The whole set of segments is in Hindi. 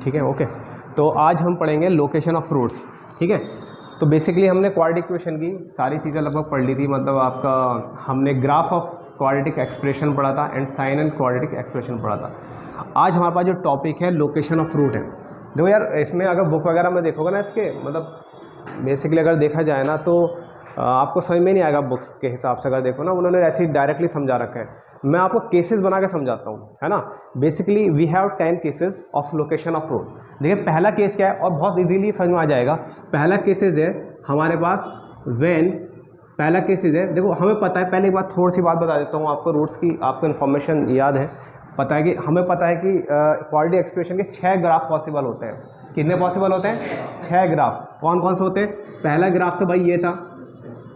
ठीक है, ओके। तो आज हम पढ़ेंगे लोकेशन ऑफ रूट्स, ठीक है। तो बेसिकली हमने क्वाड्रेटिक इक्वेशन की सारी चीज़ें लगभग पढ़ ली थी, मतलब आपका हमने ग्राफ ऑफ क्वाड्रेटिक एक्सप्रेशन पढ़ा था and sign and quadratic expression पढ़ा था। आज हमारे पास जो टॉपिक है लोकेशन ऑफ रूट है। देखो यार, इसमें अगर बुक वगैरह में देखोगे ना, इसके मतलब बेसिकली अगर देखा जाए ना तो आपको समझ में नहीं आएगा बुक्स के हिसाब से। अगर देखो ना, उन्होंने ऐसे ही डायरेक्टली समझा रखा है। मैं आपको केसेस बना के समझाता हूँ, है ना। Basically we have 10 cases of location of root. देखिए पहला केस क्या है, और बहुत इजीली समझ में आ जाएगा। पहला केसेस है हमारे पास व्हेन, पहला केसेस है, देखो हमें पता है, पहले एक बार थोड़ी सी बात बता देता हूँ आपको, रूट्स की आपको इन्फॉर्मेशन याद है, पता है कि हमें पता है कि क्वाड्रेटिक एक्सप्रेशन के 6 ग्राफ पॉसिबल होते हैं। कितने पॉसिबल होते हैं? 6 ग्राफ। कौन कौन से होते हैं? पहला ग्राफ तो भाई ये था,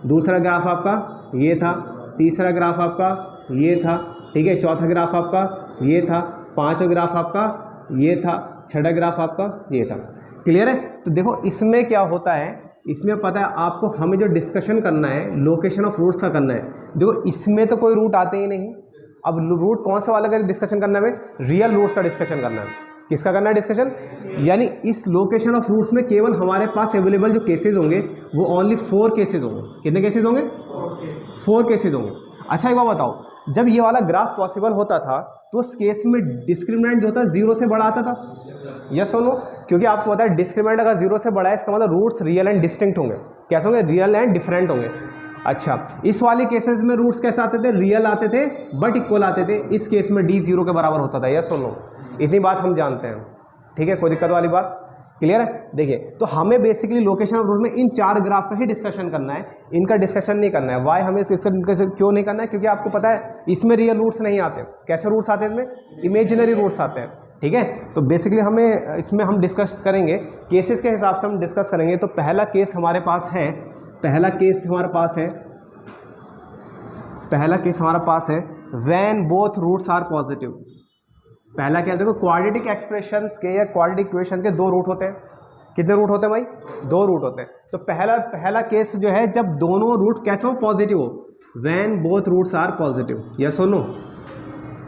दूसरा ग्राफ आपका ये था, तीसरा ग्राफ आपका ये था, ठीक है, चौथा ग्राफ आपका ये था, पांचवा ग्राफ आपका ये था, छठा ग्राफ आपका ये था। क्लियर है? तो देखो इसमें क्या होता है, इसमें पता है आपको, हमें जो डिस्कशन करना है लोकेशन ऑफ रूट्स का करना है। देखो इसमें तो कोई रूट आते ही नहीं। अब रूट कौन सा वाला का डिस्कशन करना है? रियल रूट्स का डिस्कशन करना है। किसका करना है डिस्कशन? यानी इस लोकेशन ऑफ रूट्स में केवल हमारे पास अवेलेबल जो केसेस होंगे वो ओनली 4 केसेस होंगे। कितने केसेस होंगे? 4 केसेस होंगे। अच्छा एक बात बताओ, जब ये वाला ग्राफ पॉसिबल होता था तो उस केस में डिस्क्रिमिनेंट जो होता है 0 से बड़ा आता था, यस और नो? क्योंकि आपको पता है डिस्क्रिमिनेंट अगर 0 से बड़ा है इसका मतलब रूट्स रियल एंड डिस्टिंक्ट होंगे। कैसे होंगे? रियल एंड डिफरेंट होंगे। अच्छा, इस वाले केसेस में रूट्स कैसे आते थे? रियल आते थे बट इक्वल आते थे। इस केस में d 0 के बराबर होता था, यस और नो? इतनी बात हम जानते हैं, ठीक है, कोई दिक्कत वाली बात? क्लियर है? देखिए तो हमें बेसिकली लोकेशन ऑफ रूट में इन 4 ग्राफ का ही डिस्कशन करना है, इनका डिस्कशन नहीं करना है। वाई हमें इसका डिस्कशन क्यों नहीं करना है? क्योंकि आपको पता है इसमें रियल रूट्स नहीं आते। कैसे रूट्स आते हैं? इसमें इमेजिनरी रूट्स आते हैं, ठीक है। तो बेसिकली हमें इसमें हम डिस्कस करेंगे केसेस के हिसाब से हम डिस्कस करेंगे। तो पहला केस हमारे पास है, पहला केस हमारे पास है when both roots are positive. पहला क्या है? देखो क्वाड्रेटिक एक्सप्रेशंस के या क्वाड्रेटिक इक्वेशन के 2 रूट होते हैं। कितने रूट होते हैं भाई? 2 रूट होते हैं। तो पहला केस जो है जब दोनों रूट कैसे हो? पॉजिटिव हो, when both roots are positive, yes और नो?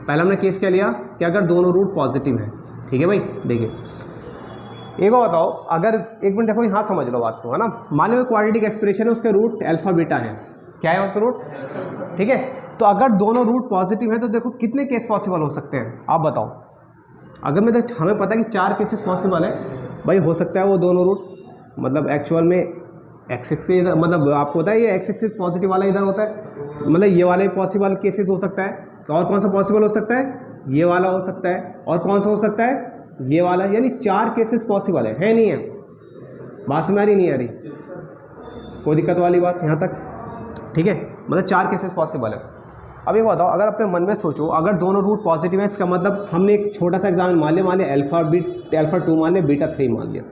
पहला हमने केस क्या लिया कि अगर दोनों रूट पॉजिटिव है, ठीक है भाई। देखिए एक बात बताओ, अगर एक मिनट देखो यहाँ समझ लो बात को, है ना। मान लो क्वाड्रेटिक एक्सप्रेशन है, उसके रूट अल्फा बीटा है। क्या है उसका रूट? ठीक है। तो अगर दोनों रूट पॉजिटिव है तो देखो कितने केस पॉसिबल हो सकते हैं, आप बताओ। अगर मैं हमें पता है कि 4 केसेस पॉसिबल है भाई। हो सकता है वो दोनों रूट मतलब एक्चुअल में एक्सिस से, मतलब आपको पता है ये एक्सिस पॉजिटिव वाला इधर होता है, मतलब ये वाले पॉसिबल केसेस हो सकता है। और कौन सा पॉसिबल हो सकता है? ये वाला हो सकता है। और कौन सा हो सकता है? ये वाला। यानी 4 केसेस पॉसिबल है नहीं है? बात समझ आ रही नहीं आ रही? कोई दिक्कत वाली बात यहाँ तक? ठीक है, मतलब 4 केसेस पॉसिबल है। अब ये बताओ, अगर अपने मन में सोचो, अगर दोनों रूट पॉजिटिव है इसका मतलब हमने एक छोटा सा एग्जाम्पल मान लिया अल्फा 2 मान लिया, बीटा 3 मान लिया,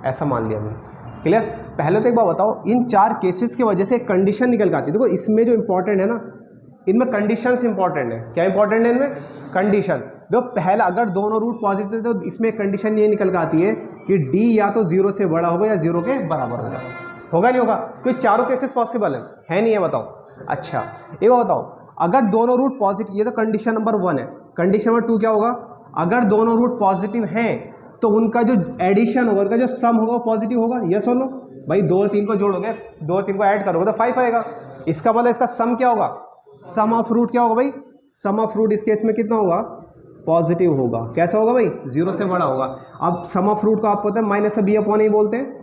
ऐसा मान लिया हमने। क्लियर? पहले तो एक बात बताओ, इन 4 केसेस की वजह से एक कंडीशन निकल के आती है। देखो इसमें जो इंपॉर्टेंट है ना, इनमें कंडीशंस इंपॉर्टेंट है। क्या इंपॉर्टेंट है इनमें? कंडीशन। देखो पहला, अगर दोनों रूट पॉजिटिव है तो इसमें कंडीशन ये निकल के आती है कि d या तो 0 से बड़ा होगा या 0 के बराबर होगा। होगा नहीं होगा? क्योंकि चारों केसेस पॉसिबल है नहीं है? बताओ। अच्छा एक बात बताओ, अगर दोनों रूट पॉजिटिव, ये तो कंडीशन नंबर 1 है। कंडीशन नंबर 2 क्या होगा? अगर दोनों रूट पॉजिटिव हैं तो उनका जो एडिशन होगा, उनका जो सम होगा वो पॉजिटिव होगा, यस और नो? भाई 2 और 3 को जोड़ोगे, 2 और 3 को ऐड करोगे तो 5 आएगा। इसका मतलब इसका सम क्या होगा? सम ऑफ रूट क्या होगा भाई? सम ऑफ रूट इस केस में कितना होगा? पॉजिटिव होगा। कैसा होगा भाई? 0 से बड़ा होगा। अब सम ऑफ रूट को आप पता है माइनस बी अपॉन ए बोलते हैं,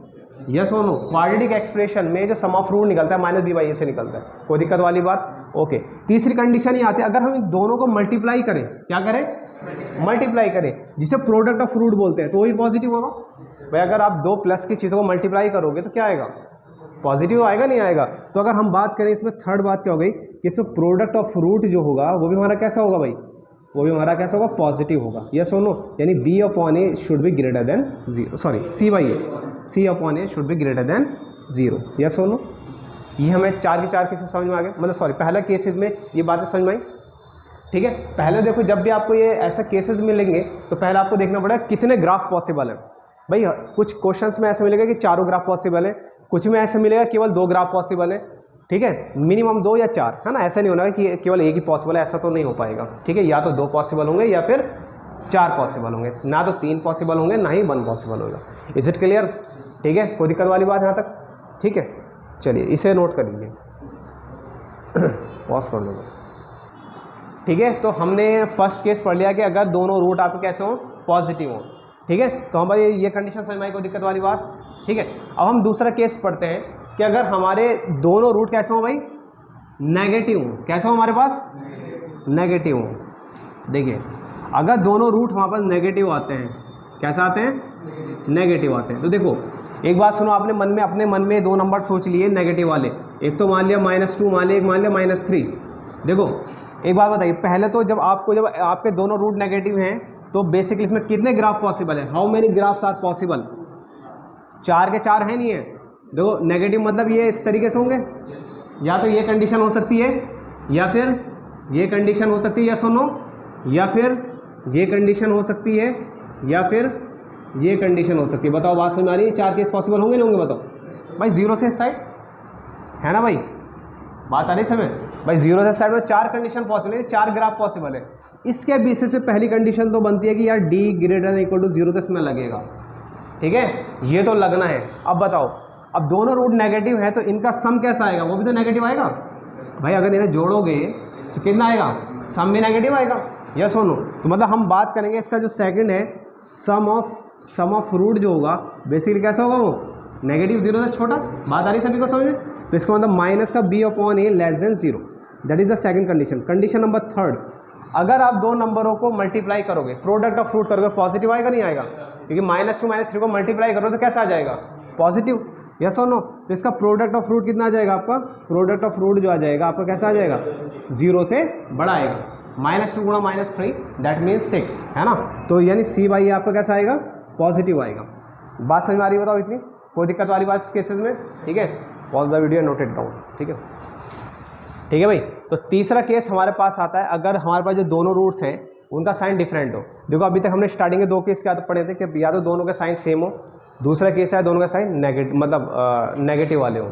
यस और नो? क्वाड्रेटिक एक्सप्रेशन में जो सम ऑफ रूट निकलता है माइनस बी बाई ए से निकलता है। कोई दिक्कत वाली बात? ओके। तीसरी कंडीशन ये आती है, अगर हम इन दोनों को मल्टीप्लाई करें, क्या करें? मल्टीप्लाई करें, जिसे प्रोडक्ट ऑफ रूट बोलते हैं, तो वही पॉजिटिव होगा भाई। अगर आप 2 प्लस की चीज़ों को मल्टीप्लाई करोगे तो क्या आएगा? पॉजिटिव आएगा नहीं आएगा? तो अगर हम बात करें इसमें थर्ड बात क्या हो गई कि इसमें प्रोडक्ट ऑफ रूट जो होगा वो भी हमारा कैसा होगा भाई? वो भी हमारा कैसा होगा? पॉजिटिव होगा, यस और नो? यानी b upon A should be greater than 0, sorry c by A, c upon A should be greater than 0, yes और नो? ये हमें 4 के 4 केसेस समझ में आ गए, मतलब सॉरी पहला केसेस में ये बातें समझ में आई, ठीक है। पहले देखो जब भी आपको ये ऐसा केसेस मिलेंगे तो पहले आपको देखना पड़ेगा कितने ग्राफ पॉसिबल है भाई। कुछ क्वेश्चंस में ऐसा मिलेगा कि 4 ग्राफ पॉसिबल है, कुछ में ऐसे मिलेगा केवल 2 ग्राफ पॉसिबल है, ठीक है, मिनिमम 2 या 4, है ना। ऐसा नहीं होना कि केवल एक ही पॉसिबल है, ऐसा तो नहीं हो पाएगा, ठीक है। या तो 2 पॉसिबल होंगे या फिर 4 पॉसिबल होंगे, ना तो 3 पॉसिबल होंगे ना ही 1 पॉसिबल होगा। Is it clear? ठीक है, कोई दिक्कत वाली बात यहाँ तक? ठीक है, चलिए इसे नोट कर लीजिए। पॉज कर दो। ठीक है, तो हमने फर्स्ट केस पढ़ लिया कि अगर दोनों रूट आपके कैसे हो, पॉजिटिव हो। ठीक है, तो हम भाई ये कंडीशन समझ में आई, कोई दिक्कत वाली बात? ठीक है, अब हम दूसरा केस पढ़ते हैं कि अगर हमारे दोनों रूट कैसे हो भाई, नेगेटिव हो। कैसे हो हमारे पास? नेगेटिव हो। देखिए अगर दोनों रूट हमारे पास नेगेटिव आते हैं, कैसे आते हैं? नेगेटिव आते हैं। तो देखो एक बात सुनो, आपने मन में अपने मन में 2 नंबर सोच लिए नेगेटिव वाले, एक तो मान लिया -2 मान लिया, एक मान लिया -3। देखो एक बात बताइए, पहले तो जब आपके दोनों रूट नेगेटिव हैं तो बेसिकली इसमें कितने ग्राफ पॉसिबल है? How many graphs are possible? 4 के 4 है, नहीं है? देखो नेगेटिव मतलब ये इस तरीके से होंगे, या तो ये कंडीशन हो सकती है, या फिर ये कंडीशन हो सकती है, या सुनो, या फिर ये कंडीशन हो सकती है, या फिर ये कंडीशन हो सकती है। बताओ बात समझ में आ रही है? 4 केस पॉसिबल होंगे नहीं होंगे? बताओ भाई, 0 से इस साइड है ना भाई, बात आ रही समय भाई, 0 से साइड में 4 कंडीशन पॉसिबल है, 4 ग्राफ पॉसिबल है। इसके बेसिस पे पहली कंडीशन तो बनती है कि यार d > 0 तो इसमें लगेगा। ठीक है, ये तो लगना है। अब बताओ, अब दोनों रूट नेगेटिव है तो इनका सम कैसा आएगा? वो भी तो नेगेटिव आएगा भाई। अगर इन्हें जोड़ोगे तो कितना आएगा? सम भी नेगेटिव आएगा। यस और नो? तो मतलब हम बात करेंगे इसका जो सेकंड है, सम ऑफ रूट जो होगा बेसिकली कैसा होगा? वो नेगेटिव 0 से छोटा। बात आ रही सभी को समझ में? तो इसका मतलब माइनस का b/a less than 0, that is the second condition. Condition number 3, अगर आप दो नंबरों को मल्टीप्लाई करोगे, प्रोडक्ट ऑफ फ्रूट करोगे, पॉजिटिव आएगा नहीं आएगा? क्योंकि -2 -3 को मल्टीप्लाई करो तो कैसा आ जाएगा? पॉजिटिव। यस और नो? तो इसका प्रोडक्ट ऑफ फ्रूट कितना आ जाएगा आपका? प्रोडक्ट ऑफ फ्रूट जो आ जाएगा आपका कैसा आ जाएगा? 0 से बड़ा आएगा। -2 गुणा -3 दैट मीन्स 6, है ना? तो यानी C/E आपका कैसा आएगा? पॉजिटिव आएगा। बात समझ में आ रही है? बताओ इतनी, कोई दिक्कत वाली बात इस केसेस में? ठीक है, pause the video, note it down. ठीक है, ठीक है भाई। तो तीसरा केस हमारे पास आता है, अगर हमारे पास जो दोनों रूट्स हैं उनका साइन डिफरेंट हो। देखो अभी तक हमने स्टार्टिंग के 2 केस क्या पढ़े थे कि या तो दोनों के साइन सेम हो, दूसरा केस है दोनों का साइन नेगेटिव, मतलब नेगेटिव वाले हो।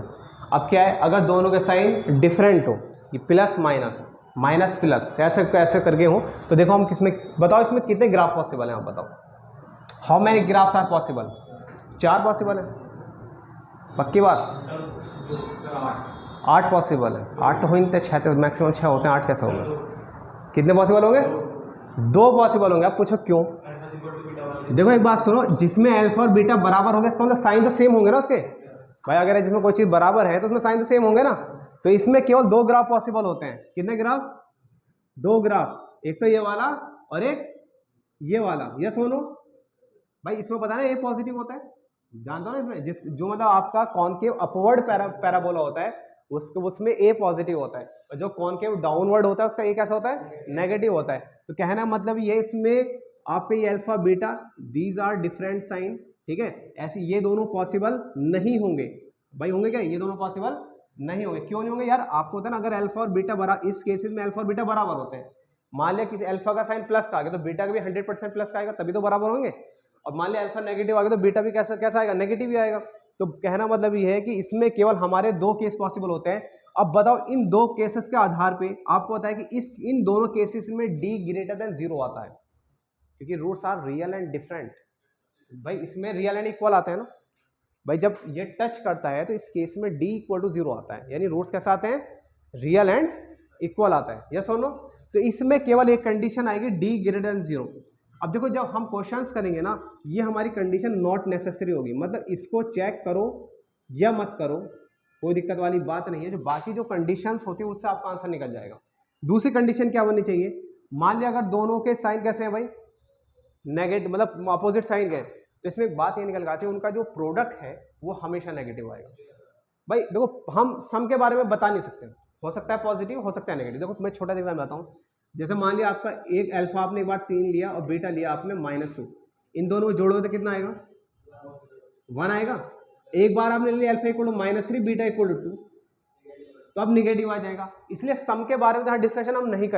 अब क्या है, अगर दोनों के साइन डिफरेंट हो, ये प्लस माइनस प्लस ऐसे करके हो, तो देखो हम किसमें, बताओ इसमें कितने ग्राफ पॉसिबल हैं? आप बताओ, how many graphs are possible? 4 possible है, पक्की बात? 8 पॉसिबल है। 8 तो हो नहीं, 6 तो मैक्सिमम 6 होते हैं, 8 कैसे होंगे? कितने पॉसिबल होंगे? 2 पॉसिबल होंगे। आप पूछो क्यों? देखो एक बात सुनो, जिसमें अल्फा और बीटा बराबर होंगे इसका मतलब साइन तो सेम होंगे ना उसके भाई। अगर जिसमें कोई चीज़ बराबर है तो उसमें साइन तो सेम होंगे ना। तो इसमें केवल 2 ग्राफ पॉसिबल होते हैं। कितने ग्राफ? 2 ग्राफ, एक तो ये वाला और एक ये वाला। ये सुनो भाई, इसमें पता है ये पॉजिटिव होता है, जानते हो ना? इसमें जो मतलब आपका कॉनकेव अपवर्ड पैराबोला होता है उसमें ए पॉजिटिव होता है, और जो कॉनकेव डाउनवर्ड होता है उसका ए कैसा होता है? नेगेटिव होता है। तो कहना मतलब ये इसमें आपके ये alpha beta these are different sign. ठीक है, ऐसे ये दोनों पॉसिबल नहीं होंगे भाई। होंगे क्या? ये दोनों पॉसिबल नहीं होंगे। क्यों नहीं होंगे यार? आपको होता है ना, अगर अल्फा और बीटा बराबर, इस केसेस में अल्फा और बीटा बराबर होते हैं। मान लिया किसी अल्फा का साइन प्लस का आ गया तो बीटा का भी 100% प्लस का आएगा, तभी तो बराबर होंगे। और मान लिया अल्फा नेगेटिव आ गया तो बीटा भी कैसा आएगा? नेगेटिव ही आएगा। तो कहना मतलब ये है कि इसमें केवल हमारे 2 केस पॉसिबल होते हैं। अब बताओ, इन 2 केसेस के आधार पे आपको पता है कि इन दोनों केसेस में d > 0 आता है, क्योंकि roots are real and different. भाई इसमें रियल एंड इक्वल आते हैं ना भाई। जब ये टच करता है तो इस केस में d = 0 आता है, यानी रूट्स कैसे आते हैं? रियल एंड इक्वल आता है। यस और नो? तो इसमें केवल एक कंडीशन आएगी, d > 0। अब देखो जब हम क्वेश्चंस करेंगे ना, ये हमारी कंडीशन नॉट नेसेसरी होगी, मतलब इसको चेक करो या मत करो, कोई दिक्कत वाली बात नहीं है। जो बाकी जो कंडीशंस होती है उससे आपका आंसर निकल जाएगा। दूसरी कंडीशन क्या बननी चाहिए? मान लिया अगर दोनों के साइन कैसे हैं भाई? नेगेटिव, मतलब अपोजिट साइन के, तो इसमें एक बात ये निकल आती है, उनका जो प्रोडक्ट है वो हमेशा नेगेटिव आएगा। भाई देखो हम सम के बारे में बता नहीं सकते, हो सकता है पॉजिटिव, हो सकता है नेगेटिव। देखो मैं छोटा एग्जाम्पल बताता हूँ। जैसे मान लिया आपका एक अल्फा आपने एक बार 3 लिया और बीटा लिया आपने -2, इन दोनों को जोड़ोगे तो कितना आएगा? 1 आएगा। एक बार आपने लिया अल्फा = -3 बीटा = 2, तो अब निगेटिव आ जाएगा। इसलिए सम के बारे में डिस्कशन हम नहीं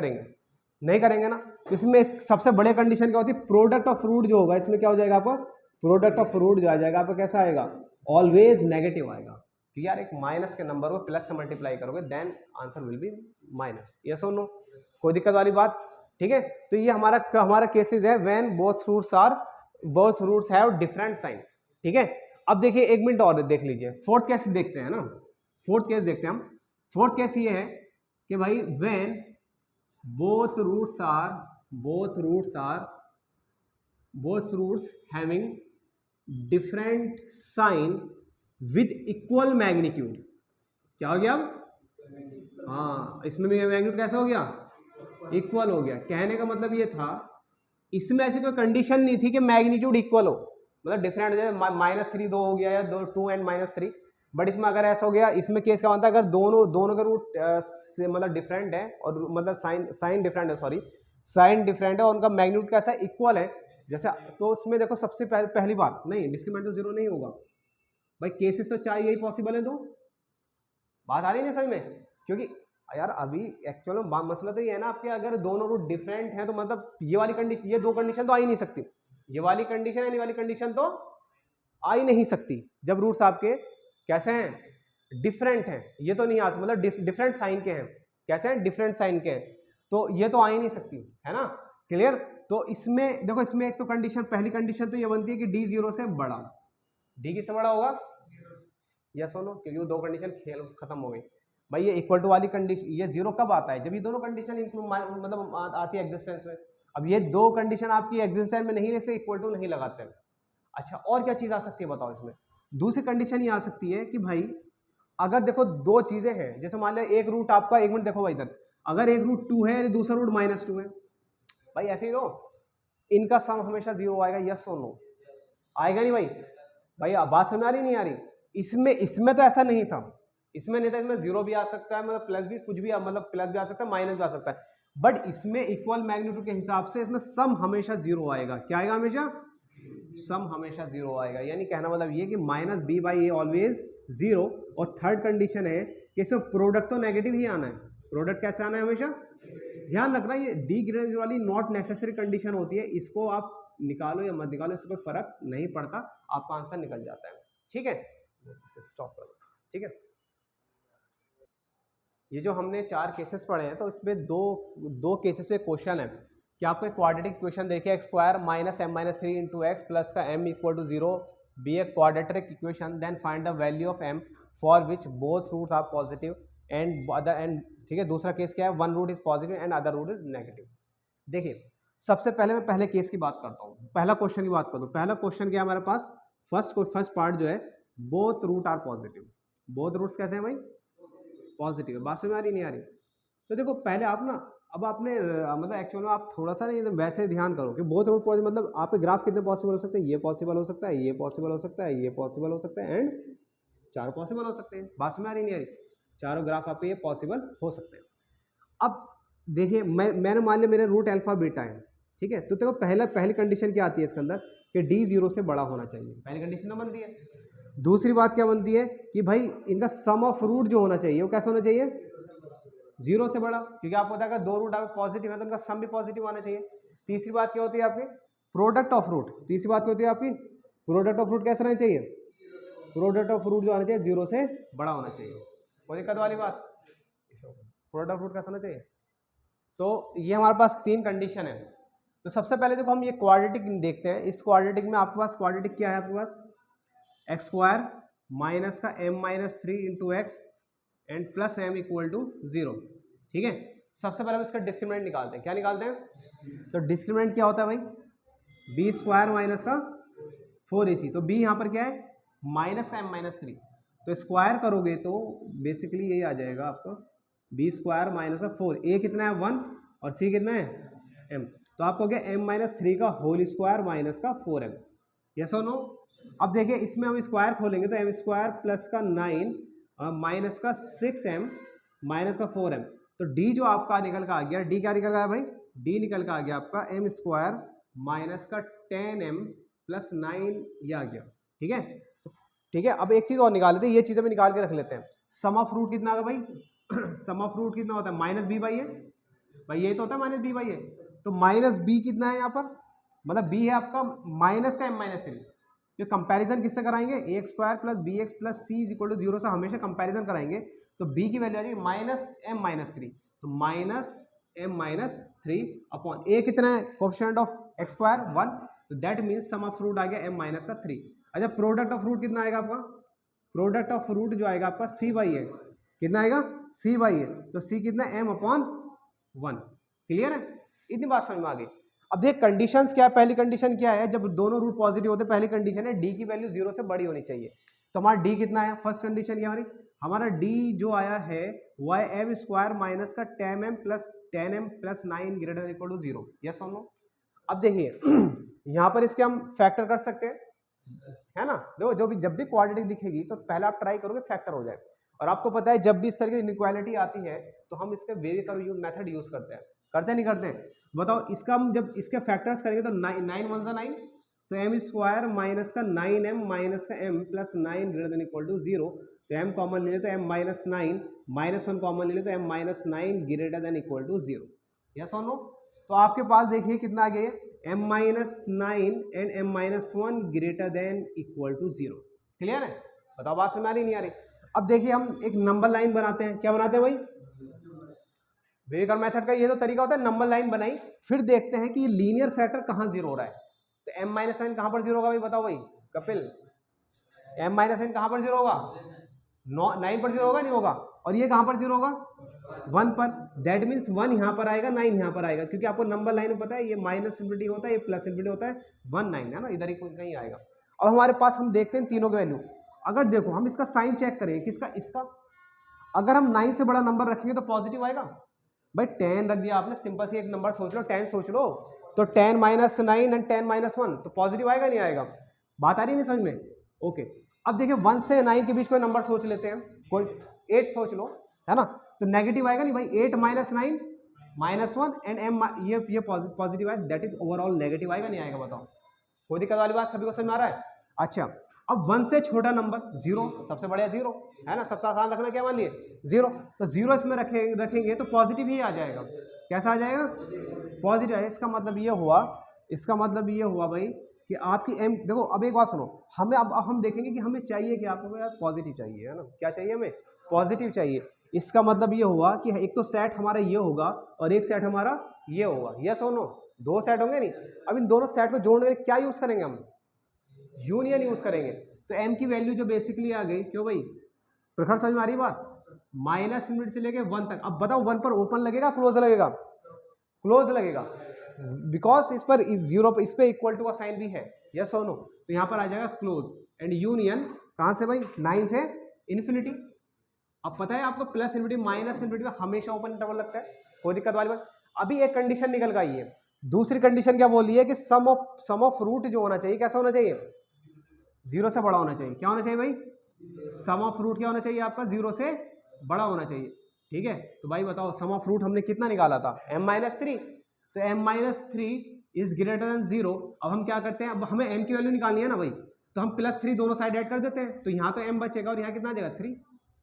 करेंगे ना। इसमें सबसे बड़े कंडीशन क्या होती है? प्रोडक्ट ऑफ रूट जो होगा इसमें क्या हो जाएगा आपका? प्रोडक्ट ऑफ रूट जो आ जाएगा आपका कैसा आएगा? ऑलवेज नेगेटिव आएगा। तो यार एक माइनस के नंबर को प्लस से मल्टीप्लाई करोगे then answer will be minus. Yes और नो? कोई दिक्कत वाली बात? ठीक है, तो ये हमारा केसेस है when both roots have different sign. ठीक है, अब देखिए एक मिनट और देख लीजिए, फोर्थ केस देखते हैं ना, फोर्थ केस देखते हैं हम। फोर्थ केस ये है कि भाई when both roots having different sign with equal magnitude. क्या हो गया अब? हाँ, इसमें भी मैग्नीट्यूड कैसा हो गया? इक्वल हो गया। कहने का मतलब ये था, इसमें ऐसी कोई कंडीशन नहीं थी कि मैग्नीट्यूड इक्वल हो, मतलब डिफरेंट है, -3 2 हो गया या 2 एंड -3, बट इसमें अगर ऐसा हो गया, इसमें केस का मतलब अगर दोनों का रूट से मतलब डिफरेंट है और मतलब साइन डिफरेंट है, साइन डिफरेंट है और उनका मैग्नीट्यूड कैसा है? इक्वल है। जैसे तो उसमें देखो सबसे पहली बात, नहीं डिस्क्रिमिनेंट तो जीरो नहीं होगा भाई, केसेस तो चार यही पॉसिबल है। तो बात आ रही है ना समझ में? क्योंकि यार अभी एक्चुअल में मसला तो ये है ना आपके, अगर दोनों रूट डिफरेंट हैं तो मतलब ये वाली कंडीशन, ये दो कंडीशन तो आ ही नहीं सकती, ये वाली कंडीशन है, ये वाली कंडीशन तो आ ही नहीं सकती जब रूट्स आपके कैसे हैं? डिफरेंट हैं। ये तो नहीं आ सकती, मतलब डिफरेंट साइन के हैं। कैसे हैं? डिफरेंट साइन के हैं, तो ये तो आ ही नहीं सकती, है ना? क्लियर? तो इसमें देखो, इसमें एक तो कंडीशन, पहली कंडीशन तो ये बनती है कि डी 0 से बड़ा, डी किससे बड़ा होगा? यस और नो, क्योंकि वो दो कंडीशन खेल खत्म हो गई भाई। ये इक्वल टू वाली कंडीशन, ये जीरो कब आता है? जब ये दोनों कंडीशन मतलब आती है एग्जिस्टेंस में। अब ये दो कंडीशन आपकी एग्जिस्टेंस में नहीं है, इससे इक्वल टू नहीं लगाते हैं। अच्छा, और क्या चीज आ सकती है बताओ इसमें? दूसरी कंडीशन ये आ सकती है कि भाई अगर देखो दो चीजें हैं, जैसे मान लो एक रूट आपका, एक मिनट देखो भाई इधर, अगर एक रूट 2 है दूसरा रूट -2 है, भाई ऐसे ही दो, इनका सम हमेशा 0 आएगा। यस और नो? आएगा नहीं भाई? भाई बात समझ आ रही नहीं आ रही? इसमें तो ऐसा नहीं था, इसमें नहीं था, इसमें 0 भी आ सकता है, मतलब प्लस भी, कुछ भी मतलब प्लस भी आ सकता है, माइनस भी आ सकता है, बट इसमें इक्वल मैग्नीट्यूड के हिसाब से इसमें सम हमेशा 0 आएगा। क्या आएगा? हमेशा सम हमेशा 0 आएगा। यानी कहना मतलब ये कि -b/a ऑलवेज 0। और थर्ड कंडीशन है कि इसमें प्रोडक्ट तो नेगेटिव ही आना है। प्रोडक्ट कैसे आना है? हमेशा ध्यान रखना, ये डी ग्रेड वाली नॉट नेसेसरी कंडीशन होती है, इसको आप निकालो या मत निकालो, इससे कोई फर्क नहीं पड़ता, आपका आंसर निकल जाता है। ठीक है, स्टॉप करो। ठीक है, ये जो हमने 4 केसेस पढ़े हैं, तो इसमें दो केसेस पे क्वेश्चन है कि आपको एक क्वाड्रेटिक इक्वेशन देखिए, x² -m-3 × x प्लस का m = 0 be a quadratic equation, then find the value of m for which both roots are positive and other end. ठीक है, दूसरा केस क्या है? One root is positive and other root is negative. देखिए सबसे पहले मैं पहले केस की बात करता हूँ, पहला क्वेश्चन की बात करता हूँ। पहला क्वेश्चन क्या है हमारे पास? फर्स्ट पार्ट जो है, both root are positive. Both roots कैसे हैं भाई? पॉजिटिव है। बात समझ में आ रही नहीं आ रही? तो देखो पहले आप ना, अब आपने मतलब एक्चुअल में आप थोड़ा सा नहीं वैसे ध्यान करो कि बोथ रूट पॉजिटिव मतलब आपके ग्राफ कितने पॉसिबल हो सकते हैं? ये पॉसिबल हो सकता है, ये पॉसिबल हो सकता है, ये पॉसिबल हो सकता है, एंड 4 पॉसिबल हो सकते हैं। बात समझ में आ रही नहीं आ रही? चारों ग्राफ आपके ये पॉसिबल हो सकते हैं। अब देखिए मैंने मान लिया मेरे रूट अल्फा बीटा है, ठीक है, तो देखो पहली कंडीशन क्या आती है इसके अंदर कि डी 0 से बड़ा होना चाहिए, पहली कंडीशन तो बनती है। दूसरी बात क्या बनती है कि भाई इनका सम ऑफ रूट जो होना चाहिए वो कैसा होना चाहिए? 0 से बड़ा, क्योंकि आपको पता है दो रूट आपके पॉजिटिव है तो उनका सम भी पॉजिटिव आना चाहिए। तीसरी बात क्या होती है आपकी? Product of root. तीसरी बात क्या होती है आपकी? प्रोडक्ट ऑफ रूट कैसा रहना चाहिए? प्रोडक्ट ऑफ रूट जो आना चाहिए 0 से बड़ा होना चाहिए। कोई दिक्कत वाली बात? प्रोडक्ट ऑफ रूट कैसा होना चाहिए? तो ये हमारे पास 3 कंडीशन है। तो सबसे पहले देखो हम ये क्वाड्रेटिक देखते हैं। इस क्वाड्रेटिक में आपके पास क्वाड्रेटिक क्या है? आपके पास x² माइनस का m-3 × x and plus m = 0। ठीक है, सबसे पहले हम इसका डिस्क्रिमिनेंट निकालते हैं। क्या निकालते हैं? तो डिस्क्रिमिनेंट क्या होता है भाई? b² माइनस का 4ac। तो b यहाँ पर क्या है? माइनस का m-3, तो स्क्वायर करोगे तो बेसिकली यही आ जाएगा आपका b² माइनस का 4। a कितना है? 1 और c कितना है? m। तो आपको हो गया m-3 का होल स्क्वायर माइनस का 4m। यस और नो? अब देखिए इसमें हम स्क्वायर खोलेंगे तो m² प्लस का 9 माइनस का 6m माइनस का 4m। तो d जो आपका निकल का आ गया, d क्या निकल का है भाई? d निकल का आ गया आपका m² माइनस का 10m प्लस 9 ये आ गया। ठीक है, ठीक है। अब एक चीज और निकाल लेते हैं, ये चीजें भी निकाल के रख लेते हैं। सम ऑफ रूट कितना होगा भाई? सम ऑफ रूट कितना होता है? -b/a। भाई ये तो होता है -b/a। तो -b कितना है यहाँ पर? मतलब b है आपका माइनस का m-3। तो कंपैरिजन किससे कराएंगे? ax² plus bx plus c = 0 से हमेशा कंपैरिजन कराएंगे। तो b की वैल्यू आ जाएगी -m-3, तो m माइनस 3 अपॉन a कितना है कोफिशिएंट ऑफ x स्क्वायर 1, तो that means sum of root आ गया m माइनस का 3। अच्छा प्रोडक्ट ऑफ रूट कितना आएगा आपका, प्रोडक्ट ऑफ रूट जो आएगा आपका c बाई है, कितना आएगा c बाई है, तो c कितना m अपॉन 1। क्लियर है, इतनी बात समझ में आ गई। अब देख कंडीशंस क्या है, पहली कंडीशन क्या है, जब दोनों रूट पॉजिटिव होते हैं पहली कंडीशन है d की वैल्यू 0 से बड़ी होनी चाहिए। तो हमारा d कितना है, फर्स्ट कंडीशन क्या हमारा d जो आया है वो है m स्क्वायर माइनस का 10m plus 9 greater than equal to 0। Yes और नो। अब देखिए यहाँ पर इसके हम फैक्टर कर सकते हैं, है ना। देखो जो भी जब भी क्वाड्रेटिक दिखेगी तो पहले आप ट्राई करोगे फैक्टर हो जाए, और आपको पता है जब भी इस तरह की इनइक्वालिटी आती है तो हम इसके वेरी कर्व मेथड यूज करते हैं, नहीं करते हैं, बताओ। इसका हम जब इसके फैक्टर्स करेंगे तो 9 1 9, तो m स्क्वायर माइनस का 9m माइनस का m plus 9 greater than equal to 0, तो m कॉमन ले ले तो m माइनस 9 माइनस 1 कॉमन ले ले तो m minus 9 greater than equal to 0। Yes और नो। तो आपके पास देखिए कितना आ गया, m minus 9 and m minus 1 greater than equal to 0। Clear है, बताओ बात समझ आ रही नहीं आ रही। अब देखिए हम एक नंबर लाइन बनाते हैं, क्या बनाते हैं भाई, वेगर मेथड का ये तो तरीका होता है, नंबर लाइन बनाई, फिर देखते हैं कि ये लीनियर फैक्टर कहाँ जीरो हो रहा है। तो m माइनस 9 कहाँ पर जीरो होगा भाई, बताओ भाई कपिल, m माइनस 9 कहाँ पर जीरो होगा, 9 पर जीरो होगा नहीं होगा, और ये कहाँ पर जीरो होगा 1 पर, दैट मीन्स 1 यहाँ पर आएगा 9 यहाँ पर आएगा, क्योंकि आपको नंबर लाइन में पता है ये माइनस इन्फिनिटी होता है, ये प्लस इन्फिनिटी होता है, 1 9 है ना, इधर ही कहीं आएगा। अब हमारे पास हम देखते हैं तीनों की वैल्यू, अगर देखो हम इसका साइन चेक करेंगे, किसका, इसका, अगर हम 9 से बड़ा नंबर रखेंगे तो पॉजिटिव आएगा भाई। 10 रख दिया आपने, सिंपल सी एक नंबर सोच लो, 10 सोच लो, तो 10 माइनस 9 एंड 10 माइनस 1, तो पॉजिटिव आएगा नहीं आएगा, बात आ रही नहीं समझ में। ओके अब देखिए 1 से 9 के बीच कोई नंबर सोच लेते हैं, कोई 8 सोच लो, है ना, तो नेगेटिव आएगा नहीं भाई, 8 माइनस 9 माइनस 1 एंड m ये पॉजिटिव है, दैट इज ओवरऑल नेगेटिव आएगा नहीं आएगा, बताओ। कोई दिक्कत वाली बात, सभी को समझ में आ रहा है। अच्छा अब 1 से छोटा नंबर 0, सबसे बढ़िया 0 है ना, सबसे आसान रखना क्या मान लिए 0, तो 0 इसमें रखेंगे तो पॉजिटिव ही आ जाएगा। कैसा आ जाएगा, पॉजिटिव है। इसका मतलब ये हुआ, इसका मतलब ये हुआ भाई कि आपकी m, देखो अब एक बात सुनो, हमें अब हम देखेंगे कि हमें चाहिए कि आपको यार पॉजिटिव चाहिए, है ना, क्या चाहिए हमें, पॉजिटिव चाहिए। इसका मतलब ये हुआ कि एक तो सेट हमारा ये होगा और एक सेट हमारा ये होगा, यस और नो, दो सेट होंगे नहीं। अब इन दोनों सेट को जोड़ने के लिए क्या यूज करेंगे हम, यूनियन यूज करेंगे। तो m की वैल्यू जो बेसिकली आ गई, क्यों भाई, प्रखर समझ में आ रही बात, माइनस इनफिनिटी से लेके 1 तक। अब बताओ 1 पर ओपन लगेगा क्लोज लगेगा, क्लोज लगेगा, बिकॉज इस पर 0 पर इस पे इक्वल टू का साइन भी है, यस और नो, तो यहाँ पर आ जाएगा क्लोज एंड यूनियन कहाँ से भाई, 9 से इन्फिनिटी। अब पता है आपको प्लस इन्फिनिटी माइनस इन्फिनिटी में हमेशा ओपन इंटरवल लगता है, कोई दिक्कत वाली बात। अभी एक कंडीशन निकल कर आई है, दूसरी कंडीशन क्या बोली है कि सम ऑफ रूट जो होना चाहिए कैसा होना चाहिए, 0 से बड़ा होना चाहिए। क्या होना चाहिए भाई, सम ऑफ रूट क्या होना चाहिए आपका, 0 से बड़ा होना चाहिए। ठीक है, तो भाई बताओ सम ऑफ रूट हमने कितना निकाला था, m माइनस 3, तो m minus 3 is greater than 0। अब हम क्या करते हैं, अब हमें m की वैल्यू निकालनी है ना भाई, तो हम प्लस 3 दोनों साइड ऐड कर देते हैं, तो यहाँ तो m बचेगा और यहाँ कितना आ जाएगा 3।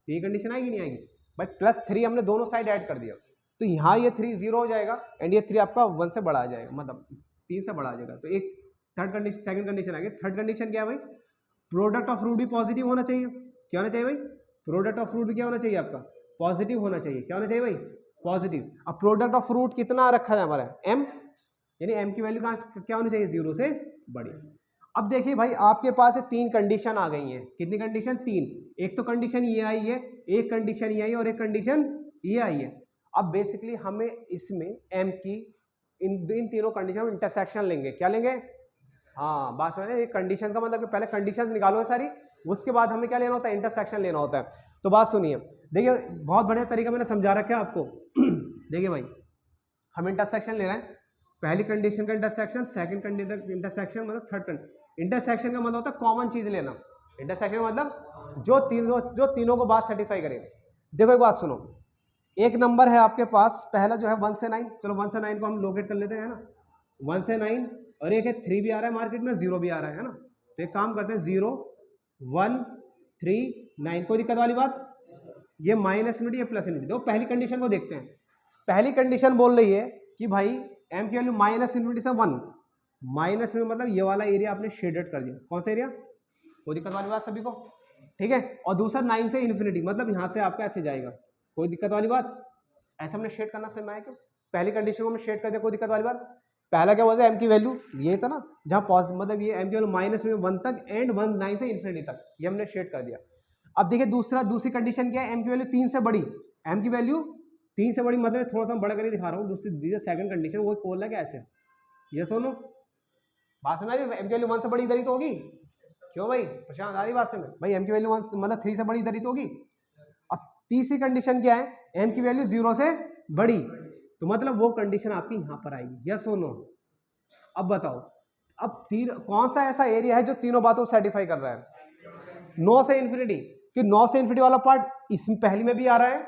तो ये कंडीशन आएगी नहीं आएगी भाई, प्लस 3 हमने दोनों साइड ऐड कर दिया, तो यहाँ ये 3 0 हो जाएगा एंड ये 3 आपका 1 से बड़ा आ जाएगा, मतलब 3 से बड़ा आ जाएगा। तो एक थर्ड कंडीशन, सेकंड कंडीशन आ गई। थर्ड कंडीशन क्या है भाई, प्रोडक्ट ऑफ रूट भी पॉजिटिव होना चाहिए। क्या होना चाहिए भाई, प्रोडक्ट ऑफ रूट भी क्या होना चाहिए आपका, पॉजिटिव होना चाहिए। क्या होना चाहिए भाई, पॉजिटिव। अब प्रोडक्ट ऑफ रूट कितना रखा है हमारा, m, यानी m की वैल्यू कहाँ क्या होनी चाहिए, 0 से बड़ी। अब देखिए भाई आपके पास 3 कंडीशन आ गई हैं, कितनी कंडीशन, 3। एक तो कंडीशन ये आई है, एक कंडीशन ये आई है और एक कंडीशन ये आई है। अब बेसिकली हमें इसमें m की इन तीनों कंडीशन में इंटरसेक्शन लेंगे। क्या लेंगे, हाँ बात समझ, एक कंडीशन का मतलब कि पहले कंडीशंस निकालो है सारी, उसके बाद हमें क्या लेना होता है, इंटरसेक्शन लेना होता है। तो बात सुनिए, देखिए बहुत बढ़िया तरीका मैंने समझा रखा है आपको। देखिए भाई हम इंटरसेक्शन ले रहे हैं, पहली कंडीशन का इंटरसेक्शन, सेकंड कंडीशन इंटरसेक्शन, मतलब थर्ड इंटरसेक्शन का मतलब होता है कॉमन चीज लेना। इंटरसेक्शन का मतलब जो तीनों को बात सेटिस्फाई करे। देखो एक बात सुनो, एक नंबर है आपके पास, पहला जो है 1 से 9, चलो 1 से 9 को हम लोकेट कर लेते हैं ना, 1 से 9, और एक है 3 भी आ रहा है मार्केट में, 0 भी आ रहा है ना। तो एक काम करते हैं 0 1 3 9, कोई दिक्कत वाली बात, ये माइनस इन्फिनिटी या प्लस इन्फिनिटी। तो पहली कंडीशन को देखते हैं। पहली कंडीशन बोल रही है कि भाई m की वैल्यू माइनस इन्फिनिटी से 1, माइनस में मतलब ये वाला एरिया आपने शेडेड कर दिया, कौन सा एरिया, कोई दिक्कत वाली बात सभी को, ठीक है। और दूसरा 9 से इन्फिनिटी, मतलब यहाँ से आपका ऐसे जाएगा, कोई दिक्कत वाली बात, ऐसे हमने शेड करना समझ में आया क्यों, पहली कंडीशन को हमने शेड कर दिया, कोई दिक्कत वाली बात। पहला क्या बोलते हैं, एम की वैल्यू ये था ना, जहाँ पॉजिटिव मतलब ये एम की वैल्यू माइनस में 1 तक एंड 1 से इन्फिनिटी तक, ये हमने शेड कर दिया। अब देखिए दूसरी कंडीशन क्या है, एम की वैल्यू 3 से बड़ी, एम की वैल्यू 3 से बड़ी, मतलब थोड़ा सा बड़ा करके दिखा रहा हूँ। दूसरी सेकंड कंडीशन वो बोल रहा है कि ऐसे, ये सुनो बात समझ, एम की वैल्यू 1 से बड़ी इधर ही तो होगी। क्यों भाई प्रशांत, आ रही बात समझ भाई, एम की वैल्यू 1 मतलब 3 से बड़ी इधर ही तो होगी। अब तीसरी कंडीशन क्या है, एम की वैल्यू 0 से बड़ी, तो मतलब वो कंडीशन आपकी यहां पर आएगी, यस और नो। अब बताओ, अब कौन सा ऐसा एरिया है जो तीनों बातों को सेटिस्फाई कर रहा है, 9 से इन्फिनिटी, कि 9 से इन्फिनिटी वाला पार्ट इसमें पहली में भी आ रहा है,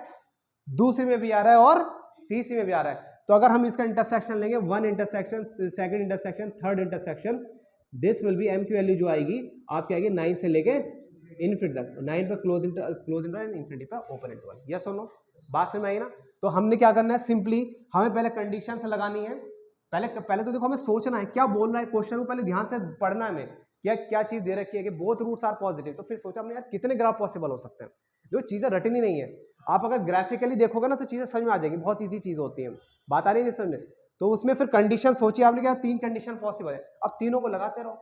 दूसरी में भी आ रहा है और तीसरी में भी आ रहा है। तो अगर हम इसका इंटरसेक्शन लेंगे, 1 intersection, second intersection, third intersection, this will be, M की वैल्यू जो आएगी आपकी आएगी 9 से लेके इन्फिनिटी तक, 9 पर क्लोज इंटरवल एंड इन्फिनिटी पर ओपन इंटरवल, यस और नो। बात समझ में आई ना। तो हमने क्या करना है, सिंपली हमें पहले कंडीशन से लगानी है। पहले तो देखो हमें सोचना है क्या बोल रहा है क्वेश्चन को, पहले ध्यान से पढ़ना है हमें, क्या चीज दे रखी है कि बोथ रूट्स आर पॉजिटिव। तो फिर सोचा हमने यार कितने ग्राफ पॉसिबल हो सकते हैं, जो चीजें रटनी नहीं है। आप अगर ग्राफिकली देखोगे ना तो चीजें समझ में आ जाएगी, बहुत ईजी चीज होती है, बात आ रही है नहीं समझ में। तो उसमें फिर कंडीशन सोचिए आपने, क्या 3 कंडीशन पॉसिबल है, अब तीनों को लगाते रहो,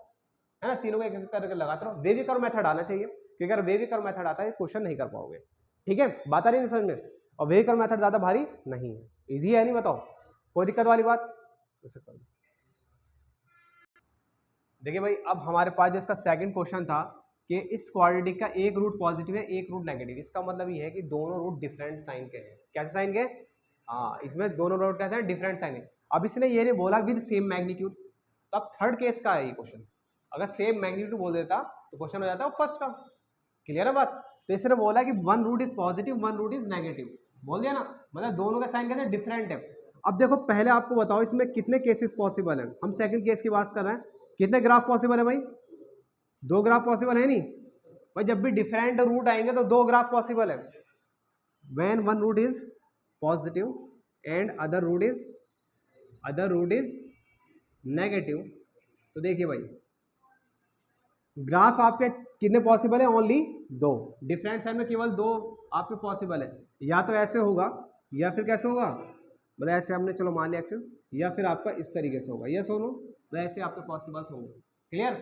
है ना, तीनों को एक करके लगाते रहो। वेवी कर्व मेथड आना चाहिए, क्योंकि अगर वेवी कर्व मेथड आता है क्वेश्चन नहीं कर पाओगे, ठीक है, बात आ रही है नहीं समझ में। और वेवी कर्व मेथड ज्यादा भारी नहीं है, इजी है, नहीं बताओ कोई दिक्कत वाली बात। देखिए भाई, अब हमारे पास जो इसका सेकंड क्वेश्चन था कि इस क्वाड्रेटिक का एक रूट पॉजिटिव है एक रूट नेगेटिव, इसका मतलब ये है कि दोनों रूट डिफरेंट साइन के हैं। कैसे साइन के, हाँ, इसमें दोनों रूट कैसे हैं, डिफरेंट साइन है। अब इसने ये नहीं बोला विद सेम मैग्नीट्यूड, तो अब थर्ड केस का है ये क्वेश्चन। अगर सेम मैग्नीट्यूड बोल देता तो क्वेश्चन हो जाता है फर्स्ट का, क्लियर है बात। तो इसने बोला कि 1 root is positive 1 root is negative, बोल दिया ना, मतलब दोनों का साइन कैसे डिफरेंट है। अब देखो पहले आपको बताओ इसमें कितने केसेस पॉसिबल हैं, हम सेकंड केस की बात कर रहे हैं। कितने ग्राफ पॉसिबल है भाई, 2 ग्राफ पॉसिबल है नहीं भाई, जब भी डिफरेंट रूट आएंगे तो 2 ग्राफ पॉसिबल है। When 1 root is positive and other root is negative, तो देखिए भाई ग्राफ आपके कितने पॉसिबल है, ओनली 2, डिफरेंट साइड में केवल 2 आपके पॉसिबल है। या तो ऐसे होगा या फिर कैसे होगा, मतलब ऐसे हमने चलो मान लिया एक्सेस, या फिर आपका इस तरीके से होगा, ये सोनो वैसे आपके पॉसिबल्स होंगे, क्लियर।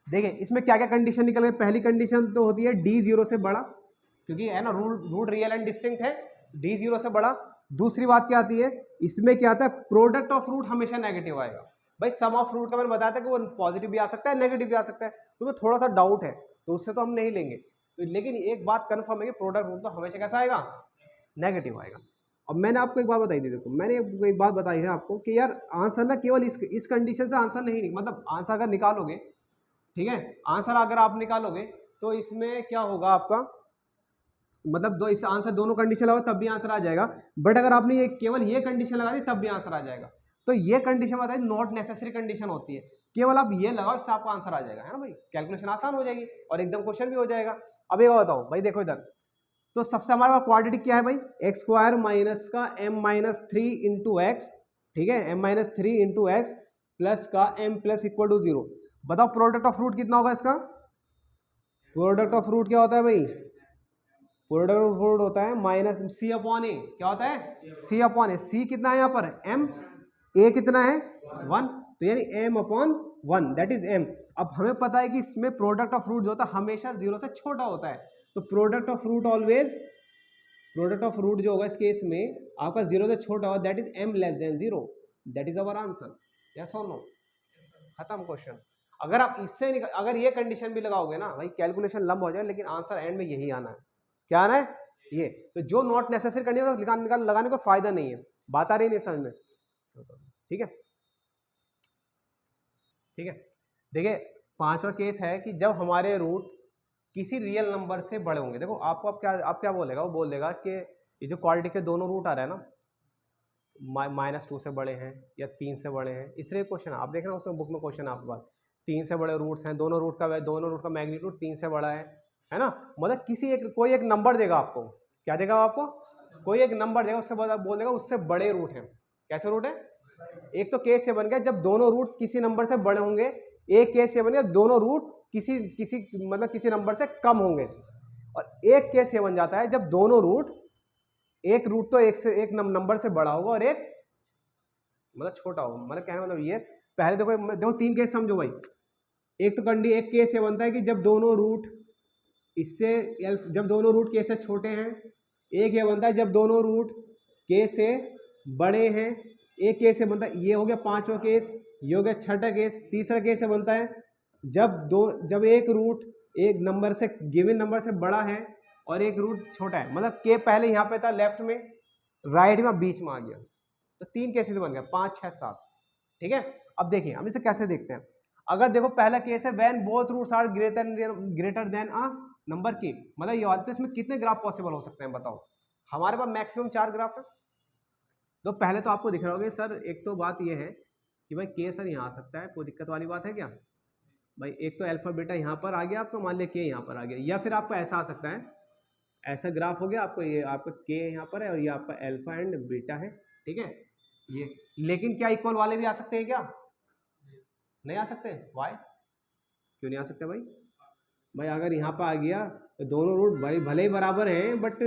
देखिए इसमें क्या क्या कंडीशन निकल गई। पहली कंडीशन तो होती है डी 0 से बड़ा, क्योंकि है ना रूट रियल एंड डिस्टिंक्ट है, डी 0 से बड़ा। दूसरी बात क्या आती है, इसमें क्या आता है, प्रोडक्ट ऑफ रूट हमेशा नेगेटिव आएगा। भाई सम ऑफ रूट का मैंने बताया था कि वो पॉजिटिव भी आ सकता है नेगेटिव भी आ सकता है, तो थोड़ा सा डाउट है तो उससे तो हम नहीं लेंगे। तो लेकिन एक बात कंफर्म है कि प्रोडक्ट रूट तो हमेशा कैसा आएगा, नेगेटिव आएगा। अब मैंने आपको एक बात बताई थी, देखो मैंने एक बात बताई है आपको कि यार आंसर ना केवल इस कंडीशन से आंसर नहीं, मतलब आंसर अगर निकालोगे, ठीक है, आंसर अगर आप निकालोगे तो इसमें क्या होगा आपका, मतलब दो इस आंसर दोनों कंडीशन लगाओ तब भी आंसर आ जाएगा। बट अगर आपने ये केवल ये कंडीशन लगा दी तब भी आंसर आ जाएगा। तो ये कंडीशन बताइए नॉट नेसेसरी कंडीशन होती है, केवल आप ये लगाओ इससे आपका आंसर आ जाएगा, है ना भाई, कैलकुलेशन आसान हो जाएगी और एकदम क्वेश्चन भी हो जाएगा। अब ये बताओ भाई, देखो इधर तो सबसे हमारा क्वाड्रेटिक क्या है भाई, एक्स स्क्वायर माइनस का m माइनस 3 इंटू एक्स, ठीक है, m minus 3 into x plus का m प्लस इक्वल टू 0। बताओ प्रोडक्ट ऑफ रूट कितना होगा इसका, प्रोडक्ट ऑफ रूट क्या होता है भाई, प्रोडक्ट ऑफ रूट होता है माइनस सी अपॉन ए, क्या होता है सी अपॉन ए। सी कितना है यहाँ पर m, a कितना है 1, तो यानी m upon 1 that is m। अब हमें पता है कि इसमें प्रोडक्ट ऑफ रूट जो होता है हमेशा 0 से छोटा होता है, तो product of root always, product of root जो होगा इस केस में आपका 0 से छोटा होगा, that is m less than 0, that is our answer, yes और नो, खत्म क्वेश्चन। अगर आप इससे अगर ये कंडीशन भी लगाओगे ना भाई कैलकुलेशन लंबा हो जाए, लेकिन आंसर एंड में यही आना है, क्या आना है ये। तो जो नॉट नेसेसरी कंडीशन लगाने का फायदा नहीं है, बात आ रही नहीं समझ में, ठीक है ठीक है। देखिए पांचवा केस है कि जब हमारे रूट किसी रियल नंबर से बड़े होंगे। देखो आपको आप क्या बोलेगा, वो बोल देगा कि ये जो क्वालिटी के दोनों रूट आ रहे हैं ना, -2 से बड़े हैं या 3 से बड़े हैं, इसलिए क्वेश्चन आप देख रहे हैं उसमें बुक में क्वेश्चन आपके पास 3 से बड़े रूट्स हैं, दोनों रूट का मैग्नीट्यूड 3 से बड़ा है ना, मतलब कोई एक नंबर देगा आपको, क्या देगा आपको, कोई एक नंबर देगा, उससे बोल देगा उससे बड़े रूट हैं। कैसे रूट है, एक तो केस ये बन गया जब दोनों रूट किसी नंबर से बड़े होंगे, एक केस ये बन गया दोनों रूट किसी नंबर से कम होंगे, और एक केस ये बन जाता है जब दोनों रूट, एक रूट तो एक नंबर से बड़ा होगा और एक मतलब छोटा हो, मतलब कहने मतलब ये पहले देखो 3 केस समझो भाई। एक केस ये बनता है कि जब दोनों रूट के से छोटे हैं। एक ये बनता है जब दोनों रूट के से बड़े हैं। एक केस ये बनता है, ये हो गया 5वां केस, ये हो गया 6ठा केस। तीसरा केस ये बनता है जब एक रूट एक नंबर से गिवन नंबर से बड़ा है और एक रूट छोटा है, मतलब के पहले यहाँ पे था लेफ्ट में, राइट में, बीच में आ गया। तो 3 केसेस बन गया, 5, 6, 7। ठीक है, अब देखिए हम इसे कैसे देखते हैं। अगर देखो पहला केस है when both roots are greater than a number के, मतलब ये तो इसमें कितने ग्राफ पॉसिबल हो सकते हैं बताओ। हमारे पास मैक्सिमम 4 ग्राफ है। तो पहले तो आपको दिख रहा होगा सर, एक तो बात ये है कि भाई के सर यहाँ आ सकता है, कोई दिक्कत वाली बात है क्या भाई। एक तो अल्फा बीटा यहाँ पर आ गया आपको, मान लिया के यहाँ पर आ गया, या फिर आपको ऐसा आ सकता है, ऐसा ग्राफ हो गया आपको, ये आपका के यहाँ पर है और ये आपका अल्फा एंड बीटा है। ठीक है, ये लेकिन क्या इक्वल वाले भी आ सकते हैं क्या? नहीं आ सकते। वाई? क्यों नहीं आ सकते भाई? भाई अगर यहाँ पर आ गया तो दोनों रूट भले ही बराबर हैं, बट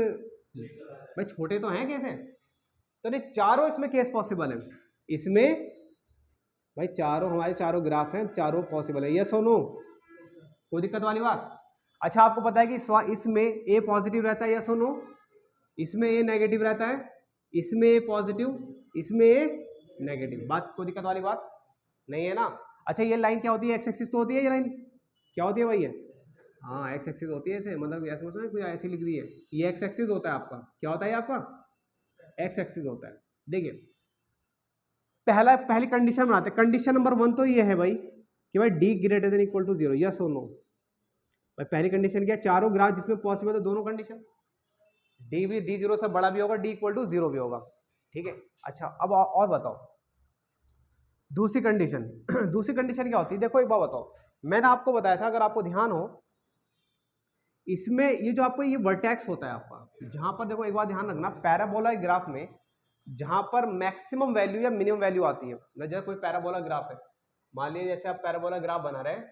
भाई छोटे तो हैं कैसे, तो नहीं चारों इसमें केस पॉसिबल है। इसमें भाई चारों हमारे चारों ग्राफ हैं, चारों पॉसिबल है, यस और नो, कोई दिक्कत वाली बात? अच्छा आपको पता है कि इसमें ए पॉजिटिव रहता है, यस और नो? इसमें ए नेगेटिव रहता है, इसमें ए पॉजिटिव, इसमें ए नेगेटिव। बात कोई दिक्कत वाली बात नहीं है ना? अच्छा ये लाइन क्या होती है? एक्स एक्सिस तो होती है, ये लाइन क्या होती है भाई? हाँ एक्स एक्सिस होती है, ऐसे मतलब ऐसे समझो कुछ ऐसी लिख दी है, ये एक्स एक्सिस होता है आपका। क्या होता है आपका? एक्स एक्सिस होता है। देखिए पहली कंडीशन बनाते हैं। कंडीशन नंबर 1 तो ये है भाई कि भाई D greater than equal to 0, yes और नो। भाई पहली कंडीशन क्या? चारों ग्राफ जिसमें पॉसिबल है दोनों कंडीशन, डी भी डी 0 से बड़ा भी होगा, डी इक्वल टू 0 भी होगा। ठीक है, अच्छा अब और बताओ दूसरी कंडीशन। दूसरी कंडीशन क्या होती है? देखो एक बार बताओ, मैंने आपको बताया था, अगर आपको ध्यान हो, इसमें ये जो आपको ये वर्टेक्स होता है आपका, जहां पर देखो एक बार ध्यान रखना, पैराबोला ग्राफ में जहां पर मैक्सिमम वैल्यू या मिनिमम वैल्यू आती है, जैसे कोई पैराबोला ग्राफ है, मान लीजिए जैसे आप पैराबोला ग्राफ बना रहे हैं,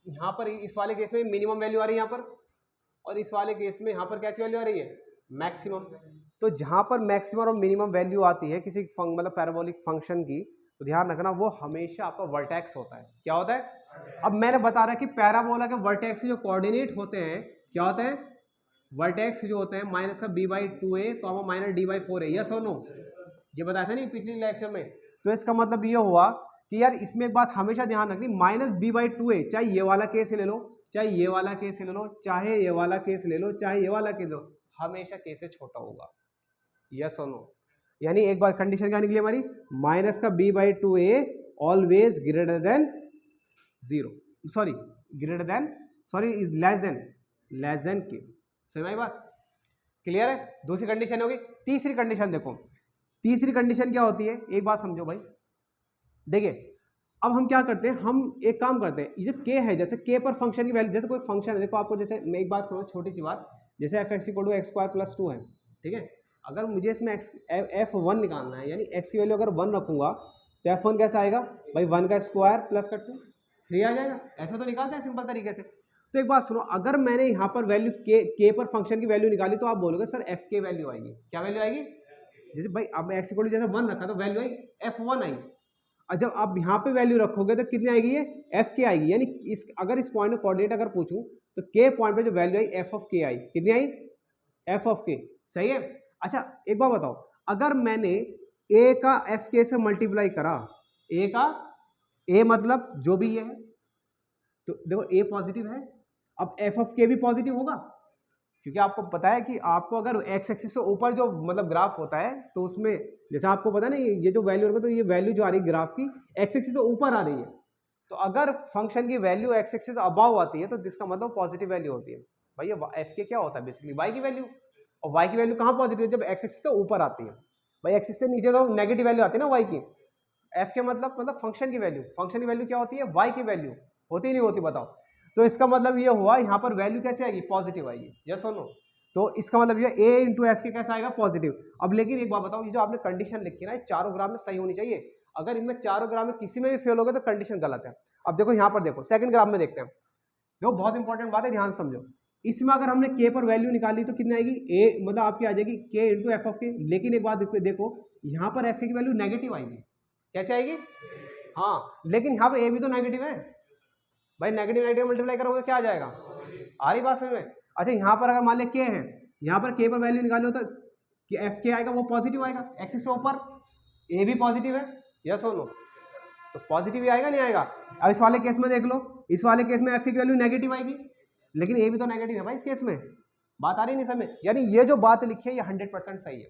यहाँ पर इस वाले केस में मिनिमम वैल्यू आ रही है यहाँ पर, और इस वाले केस में यहाँ पर कैसी वैल्यू आ रही है? मैक्सिमम। तो जहां पर मैक्सिमम और मिनिमम वैल्यू आती है किसी मतलब पैराबोलिक फंक्शन की, तो ध्यान रखना वो हमेशा आपका वर्टेक्स होता है। क्या होता है? अब मैंने बता रहा कि पैराबोला के वर्टेक्स जो कोऑर्डिनेट होते हैं क्या होते हैं? वर्टेक्स जो होते हैं माइनस का b/2a माइनस d/4a, यस और नो? ये बताया था नहीं पिछले लेक्चर में। तो इसका मतलब ये हुआ कि यार इसमें एक बात हमेशा ध्यान रखनी, माइनस b/2a, चाहे ये वाला केस ले लो, चाहे ये वाला केस ले लो, चाहे ये वाला केस ले लो, चाहे ये वाला केस लो, हमेशा केस से छोटा होगा, यस और नो? यानी एक बार कंडीशन क्या निकली हमारी? माइनस का b/2a always greater than 0, sorry greater than, sorry less than के। समझ बात? क्लियर है? दूसरी कंडीशन होगी। तीसरी कंडीशन देखो, तीसरी कंडीशन क्या होती है एक बात समझो भाई। देखिए अब हम क्या करते हैं, हम एक काम करते हैं, ये जो के है, जैसे के पर फंक्शन की वैल्यू, जैसे कोई फंक्शन है, देखो आपको जैसे मैं एक बात समझो, छोटी सी बात, जैसे f(x = x² + 2) है, ठीक है, अगर मुझे इसमें f1 निकालना है, यानी x की वैल्यू अगर 1 रखूंगा तो f1 कैसा आएगा भाई? 1 का स्क्वायर प्लस का 2, 3 आ जाएगा। ऐसा तो निकालते हैं सिंपल तरीके से। तो एक बात सुनो, अगर मैंने यहाँ पर वैल्यू के पर फंक्शन की वैल्यू निकाली तो आप बोलोगे सर f की वैल्यू आएगी। क्या वैल्यू आएगी? जैसे भाई अब x = जैसे 1 रखा तो वैल्यू आई f1 आई, और जब आप यहाँ पे वैल्यू रखोगे तो कितनी आएगी? ये एफ के आएगी। यानी अगर इस पॉइंट में कोऑर्डिनेट अगर पूछूं तो के पॉइंट पे जो वैल्यू आई एफ ऑफ के आई, कितनी आई? एफ ऑफ के। सही है? अच्छा एक बात बताओ, अगर मैंने ए का एफ के से मल्टीप्लाई करा, ए का, ए मतलब जो भी ये है, तो देखो ए पॉजिटिव है, अब एफ ऑफ के भी पॉजिटिव होगा, क्योंकि आपको पता है कि आपको अगर एक्स एक्सिस से ऊपर जो मतलब ग्राफ होता है तो उसमें जैसे आपको पता है ना ये जो वैल्यू होगा, तो ये वैल्यू जो आ रही है ग्राफ की एक्स एक्सिस से ऊपर आ रही है, तो अगर फंक्शन की वैल्यू एक्स एक्सिस से अबव आती है तो इसका मतलब पॉजिटिव वैल्यू होती है। भाई ये एफ के क्या होता है? बेसिकली वाई की वैल्यू, और वाई की वैल्यू कहाँ पॉजिटिव है? जब एक्स एक्सिस से ऊपर आती है। भाई एक्सिस से नीचे तो नेगेटिव वैल्यू आती है ना वाई की। एफ के मतलब फंक्शन की वैल्यू, फंक्शन की वैल्यू क्या होती है? वाई की वैल्यू होती नहीं होती? बताओ। तो इसका मतलब ये हुआ यहाँ पर वैल्यू कैसे आएगी? पॉजिटिव आएगी, यस और नो? तो इसका मतलब ये a इंटू एफ के कैसा आएगा? पॉजिटिव। अब लेकिन एक बात बताओ, ये जो आपने कंडीशन लिखी है ना, चारों ग्राफ में सही होनी चाहिए। अगर इनमें चारों ग्राफ में किसी में भी फेल होगा तो कंडीशन गलत है। अब देखो यहाँ पर देखो, सेकंड ग्राफ में देखते हैं, देखो बहुत इंपॉर्टेंट बात है, ध्यान समझो। इसमें अगर हमने k पर वैल्यू निकाली तो कितनी आएगी? a मतलब आपकी आ जाएगी k इंटू एफ ऑफ के। लेकिन एक बात देखो, यहाँ पर एफ की वैल्यू नेगेटिव आएगी, कैसे आएगी? हाँ, लेकिन यहाँ पे ए भी तो नेगेटिव है भाई, नेगेटिव नेगेटिव मल्टीप्लाई करोगे क्या आ जाएगा? आ रही बात समझ में? अच्छा यहाँ पर अगर मान लिया के है, यहाँ पर के पर वैल्यू निकालो तो कि एफ के आएगा वो पॉजिटिव आएगा, एक्सिस के ऊपर ए भी पॉजिटिव है, यस और नो? तो पॉजिटिव ही आएगा नहीं आएगा? अब इस वाले केस में देख लो, इस वाले केस में एफ की वैल्यू नेगेटिव आएगी, लेकिन ए भी तो नेगेटिव है भाई इस केस में। बात आ रही नहीं समझ में? यानी ये जो बात लिखी है ये 100% सही है।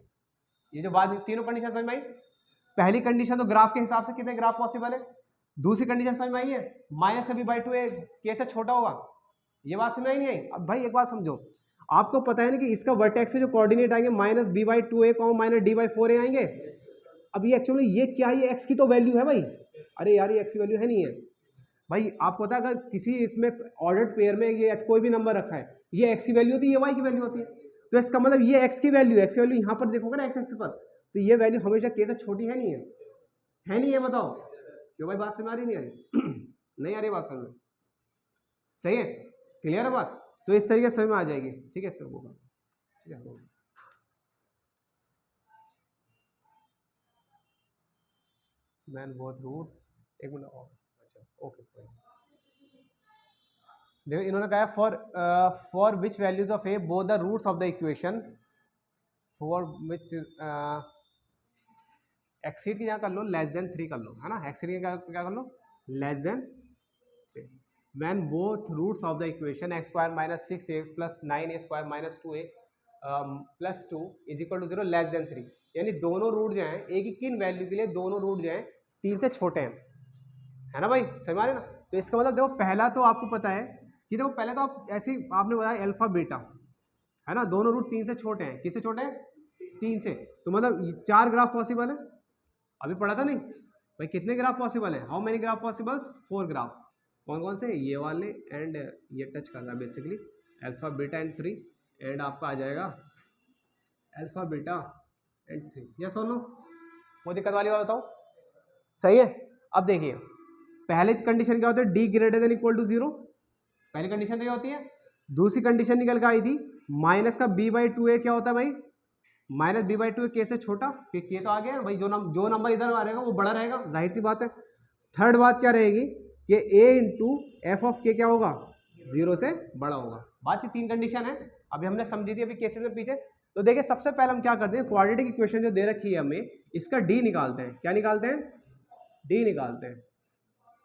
ये जो बात, तीनों कंडीशन समझ में आई? पहली कंडीशन तो ग्राफ के हिसाब से कितने ग्राफ पॉसिबल है, दूसरी कंडीशन समझ में आई है, माइनस बी बाई टू ए कैसे छोटा होगा, ये बात समझ आई नहीं आई? अब भाई एक बात समझो, आपको पता है ना कि इसका वर्टेक्स से जो कोऑर्डिनेट आएंगे minus B by two A minus D by four A आएंगे। अब ये एक्चुअली ये क्या है, ये एक्स की तो वैल्यू है भाई, अरे यार ये एक्स की वैल्यू है नहीं है भाई, आपको पता है अगर किसी इसमें ऑर्डर्ड पेयर में ये कोई भी नंबर रखा है, ये एक्स की वैल्यू होती है, ये वाई की वैल्यू होती है, तो इसका मतलब ये एक्स की वैल्यू यहाँ पर देखोगे ना एक्स एक्सिस पर, तो ये वैल्यू हमेशा के से छोटी है नहीं है नहीं है? बताओ क्यों भाई, बात समझ आ रही नहीं आ रही? नहीं आ रही बात समझ में? सही है, क्लियर है बात? तो इस तरीके से समझ में आ जाएगी, ठीक है सर होगा, ठीक है मैन बोथ रूट्स, एक मिनट और, अच्छा ओके। देखो इन्होंने कहा for which values of a both the roots of the equation for which exceed की यहाँ कर लो लेस देन 3 कर लो, है ना, एक्सीड की क्या कर लो less than 3, man both roots of the equation x square minus 6x plus 9a square minus 2a plus 2 is equal to 0 less than 3, यानी दोनों रूट जो हैं एक ही किन वैल्यू के लिए, दोनों रूट जो हैं 3 से छोटे हैं, है ना भाई, समझ आ रहे ना? तो इसका मतलब देखो पहला तो आपको पता है कि देखो पहले तो आप ऐसे ही आपने बताया अल्फा बीटा, है ना, दोनों रूट 3 से छोटे हैं, किससे छोटे हैं? 3 से, तो मतलब 4 ग्राफ पॉसिबल है, अभी पढ़ा था नहीं भाई, कितने ग्राफ पॉसिबल है, how many graph possibles? 4 graph, कौन कौन से? ये वाले एंड ये टच कर रहा है basically alpha beta and 3, and आपका आ जाएगा अल्फा बीटा एंड 3, यस और नो? वो दिक्कत वाली बात बताओ, सही है? अब देखिए पहले कंडीशन क्या होती है, D greater than equal to 0, पहली कंडीशन तो ये होती है। दूसरी कंडीशन निकल के आई थी माइनस का बी बाई टू ए क्या होता है भाई, माइनस बी बाई टू ए के से छोटा, कि के तो आ गया भाई, जो नंबर इधर आ रहेगा वो बड़ा रहेगा, जाहिर सी बात है। थर्ड बात क्या रहेगी कि ए इंटू एफ ऑफ के क्या होगा, 0 से बड़ा होगा। बात ये 3 कंडीशन है, अभी हमने समझी थी अभी केसेस में पीछे। तो देखिए सबसे पहले हम क्या करते हैं, क्वाड्रेटिक इक्वेशन जो दे रखी है हमें, इसका डी निकालते हैं। क्या निकालते हैं? डी निकालते हैं,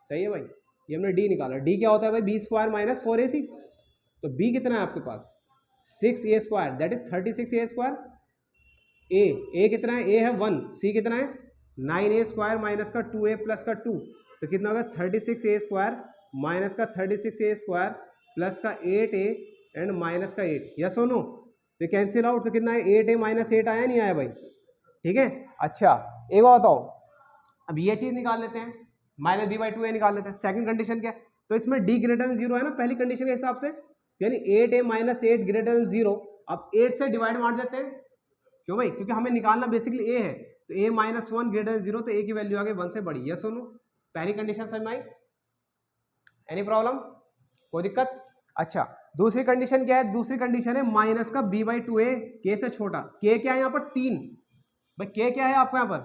सही है भाई, ये हमने डी निकाला। डी क्या होता है भाई, बी स्क्वायर माइनस 4ac, तो बी कितना है आपके पास 6a square, that is 36a square. A कितना है, ए है 1, सी कितना है 9a स्क्वायर माइनस का 2a प्लस का 2, तो कितना होगा 36a स्क्वायर माइनस का 36a स्क्वायर प्लस का 8a एंड माइनस का 8, यस और नो? तो कैंसिल आउट, तो कितना है 8a माइनस 8 आया नहीं आया भाई, ठीक है। अच्छा एक बात बताओ, अब ये चीज निकाल लेते हैं, माइनस बी बाई टू ए निकाल लेते हैं। सेकंड कंडीशन क्या है, तो इसमें डी ग्रेटर देन 0 है ना पहली कंडीशन के हिसाब से, यानी 8a माइनस 8 ग्रेटर देन 0। अब 8 से डिवाइड मार देते हैं, क्यों भाई, क्योंकि हमें निकालना बेसिकली a है, तो a माइनस 1 ग्रेटर देन 0, तो a की वैल्यू आ गई 1 से बड़ी, यस और नो? पहली कंडीशन समझ में आई? एनी प्रॉब्लम, कोई दिक्कत? अच्छा दूसरी कंडीशन क्या है, दूसरी कंडीशन है माइनस का b बाई टू ए के से छोटा। k क्या है यहाँ पर 3, भाई k क्या है आपको यहाँ पर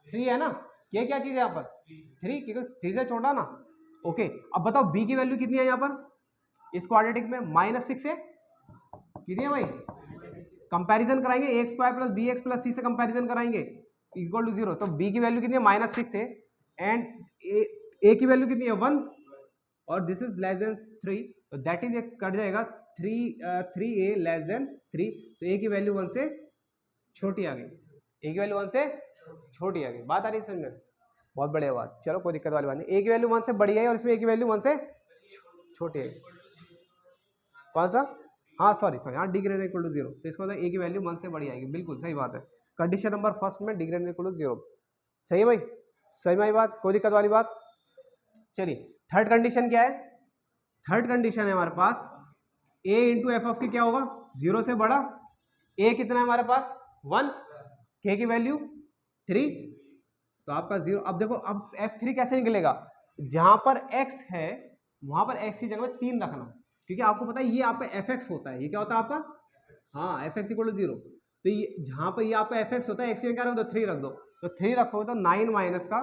3 है ना, k क्या चीज है यहाँ पर 3, क्योंकि 3 से छोटा ना, ओके। अब बताओ b की वैल्यू कितनी है यहाँ पर इस क्वाड्रेटिक में, माइनस 6 है, कितनी है भाई, कंपैरिजन कराएंगे x square plus B x plus C से कंपैरिजन कराएंगे इक्वल टू 0, तो b की वैल्यू कितनी है माइनस 6 है, एंड a की वैल्यू कितनी है 1, और दिस इज लेस देन 3, तो दैट इज कट जाएगा 3a लेस देन 3, तो a की वैल्यू 1 से छोटी आ गई, a की वैल्यू 1 से छोटी आ गई। बात आ रही है समझ में? बहुत बढ़िया बात, चलो कोई दिक्कत वाली बात नहीं। a की वैल्यू 1 से बड़ी है और इसमें a की वैल्यू 1 से छोटी है, कौन सा, हाँ सॉरी हाँ डी ग्रेटर इक्वल टू 0, तो इसका मतलब a की वैल्यू 1 से बड़ी आएगी, बिल्कुल सही बात है। कंडीशन नंबर फर्स्ट में डी ग्रेटर इक्वल टू 0, सही है भाई, सही में बात, कोई दिक्कत वाली बात। चलिए थर्ड कंडीशन क्या है, थर्ड कंडीशन है हमारे पास a इंटू एफ ऑफ के क्या होगा 0 से बड़ा, a कितना है हमारे पास 1, k की वैल्यू 3, तो आपका 0। अब देखो अब f3 कैसे निकलेगा, जहां पर x है वहां पर x की जगह में 3 रखना, क्योंकि आपको पता है ये आपका fx होता है, ये क्या होता है आपका, हाँ fx इक्वल टू 0, तो ये जहाँ पर ये आपका एफ एक्स होता है एक्स में क्या रख दो 3 रख दो, तो 3 रखोगे तो 9 माइनस का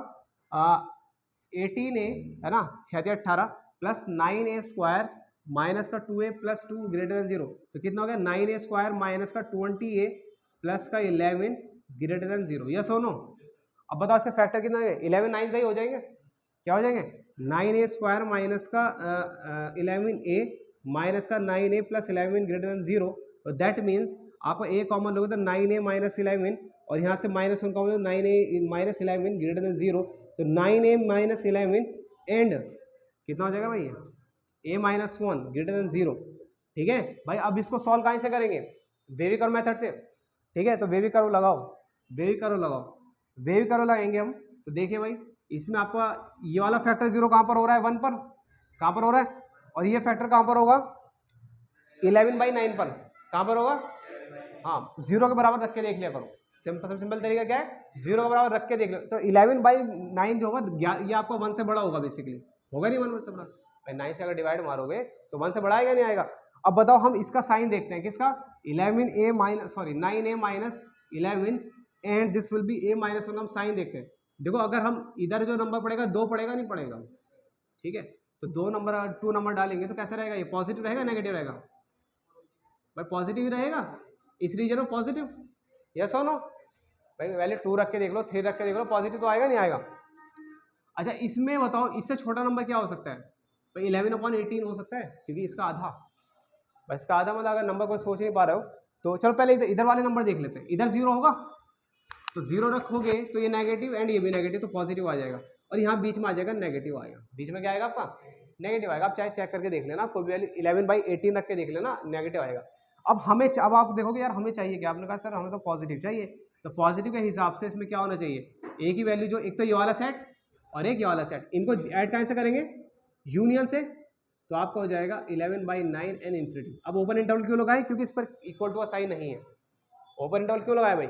18a है ना 18 प्लस 9a स्क्वायर माइनस का 2a प्लस 2 ग्रेटर देन 0, तो कितना हो गया 9a स्क्वायर माइनस का 20a प्लस का 11 ग्रेटर देन 0, यस और नो। अब बताओ इसके फैक्टर कितना है, 11 9 सही हो जाएंगे, क्या हो जाएंगे 9a स्क्वायर माइनस का 11a माइनस का 9a प्लस 11 ग्रेटर देन 0, तो दैट मीन्स आपको a कॉमन लोगे तो 9a माइनस 11 और यहाँ से minus 1 common 9a minus 11 greater than 0, तो 9a माइनस 11 एंड कितना हो जाएगा भाई a माइनस 1 ग्रेटर देन 0, ठीक है भाई। अब इसको सॉल्व कहाँ से करेंगे, वेवी कर्व मेथड से, ठीक है। तो वेवी कर्व लगाओ, वेवी कर्व लगाओ, वेवी कर्व लगाएंगे हम, तो देखिए भाई इसमें आपका ये वाला फैक्टर 0 कहाँ पर हो रहा है 1 पर, कहाँ पर हो रहा है, और ये फैक्टर कहाँ पर होगा 11/9 पर, कहाँ पर होगा, हाँ 0 के बराबर रख के देख लिया करो, सिंपल तरीका क्या है 0 के बराबर रख के देख लो, तो 11/9 जो होगा ये आपका 1 से बड़ा होगा, बेसिकली होगा नहीं 1 से बड़ा, 9 से अगर डिवाइड मारोगे तो 1 से बड़ा आएगा नहीं आएगा। अब बताओ हम इसका साइन देखते हैं, किसका 9a minus 11 and this will B a minus 1, हम साइन देखते हैं। देखो अगर हम इधर जो नंबर पड़ेगा 2 पड़ेगा नहीं पड़ेगा, ठीक है, तो 2 नंबर 2 नंबर डालेंगे तो कैसा रहेगा, ये पॉजिटिव रहेगा नेगेटिव रहेगा, भाई पॉजिटिव ही रहेगा, इस रीजन में पॉजिटिव, यस और नो भाई। वैल्यू 2 रख के देख लो, 3 रख के देख लो, पॉजिटिव तो आएगा नहीं आएगा। अच्छा इसमें बताओ इससे छोटा नंबर क्या हो सकता है, भाई 11/18 हो सकता है, क्योंकि इसका आधा, बस इसका आधा मतलब अगर नंबर कोई सोच नहीं पा रहे हो तो चलो पहले इधर वाले नंबर देख लेते हैं, इधर 0 होगा तो 0 रखोगे तो ये नेगेटिव एंड ये भी नेगेटिव, तो पॉजिटिव आ जाएगा, और यहाँ बीच में आ जाएगा नेगेटिव आएगा, बीच में क्या आएगा आपका नेगेटिव आएगा। आप चाहे चेक करके देख लेना, कोई भी वैल्यू 11/18 रख के देख लेना, नेगेटिव आएगा। अब आप देखोगे यार हमें चाहिए क्या, आपने कहा सर हमें तो पॉजिटिव चाहिए, तो पॉजिटिव के हिसाब से इसमें क्या होना चाहिए, एक ही वैल्यू, जो एक तो ये वाला सेट और एक ये वाला सेट, इनको ऐड कैसे करेंगे यूनियन से, तो आपका हो जाएगा 11/9 एंड इन्फिनिटी। अब ओपन इंटरवल क्यों लगाए, क्योंकि इस पर इक्वल टू साइन नहीं है, ओपन इंटरवल क्यों लगाया भाई,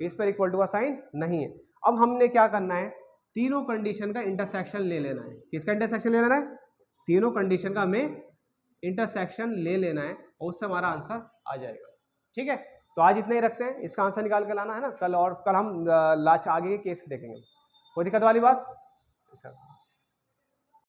इस पर इक्वल टू साइन नहीं है। अब हमने क्या करना है, तीनों कंडीशन का इंटरसेक्शन ले लेना है, किसका इंटरसेक्शन ले लेना है, तीनों कंडीशन का हमें इंटरसेक्शन ले लेना है, और उससे हमारा आंसर आ जाएगा, ठीक है। तो आज इतना ही रखते हैं, इसका आंसर निकाल के लाना है ना, कल हम लास्ट आगे के केस देखेंगे, कोई दिक्कत वाली बात सर।